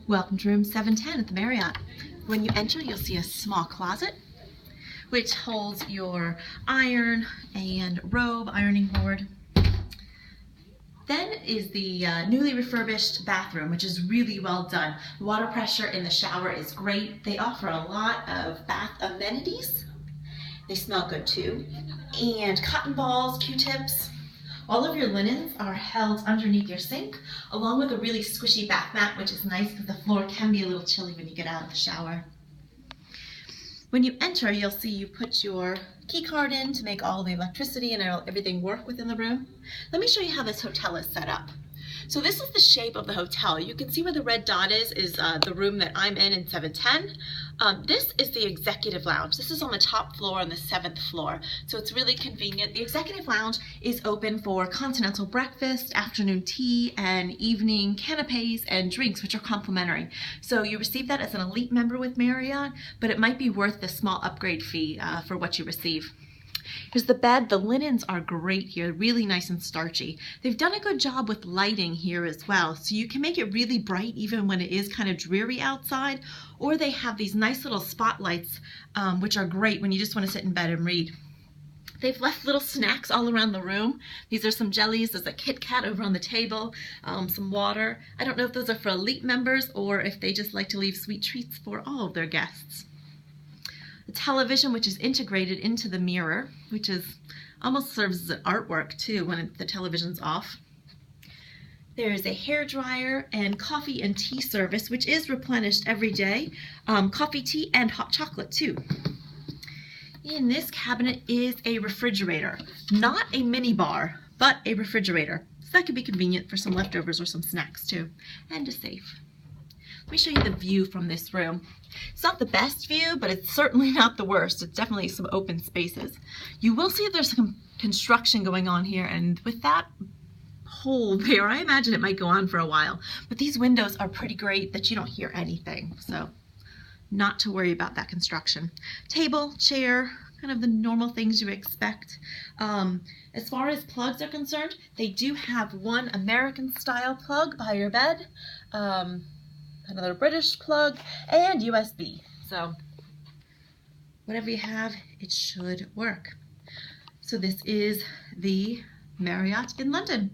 Welcome to room 710 at the Marriott. When you enter, you'll see a small closet which holds your iron and robe ironing board. Then is the newly refurbished bathroom, which is really well done. Water pressure in the shower is great. They offer a lot of bath amenities. They smell good too. And cotton balls, Q-tips. All of your linens are held underneath your sink, along with a really squishy bath mat, which is nice because the floor can be a little chilly when you get out of the shower. When you enter, you'll see you put your key card in to make all the electricity and everything work within the room. Let me show you how this hotel is set up. So this is the shape of the hotel. You can see where the red dot is the room that I'm in 710. This is the executive lounge. This is on the top floor on the 7th floor. So it's really convenient. The executive lounge is open for continental breakfast, afternoon tea, and evening canapes and drinks, which are complimentary. So you receive that as an elite member with Marriott, but it might be worth the small upgrade fee for what you receive. Here's the bed. The linens are great here, really nice and starchy. They've done a good job with lighting here as well, so you can make it really bright even when it is kind of dreary outside, or they have these nice little spotlights, which are great when you just want to sit in bed and read. They've left little snacks all around the room. These are some jellies. There's a Kit Kat over on the table, some water. I don't know if those are for elite members or if they just like to leave sweet treats for all of their guests. The television, which is integrated into the mirror, which is almost serves as an artwork too when the television's off. There is a hair dryer and coffee and tea service, which is replenished every day. Coffee, tea, and hot chocolate too. In this cabinet is a refrigerator, not a mini bar, but a refrigerator. So that could be convenient for some leftovers or some snacks too, and a safe. Let me show you the view from this room. It's not the best view, but it's certainly not the worst. It's definitely some open spaces. You will see there's some construction going on here, and with that hole there, I imagine it might go on for a while. But these windows are pretty great that you don't hear anything, so not to worry about that construction. Table, chair, kind of the normal things you expect. As far as plugs are concerned, they do have one American-style plug by your bed, another British plug, and USB. So whatever you have, it should work. So this is the Marriott in London.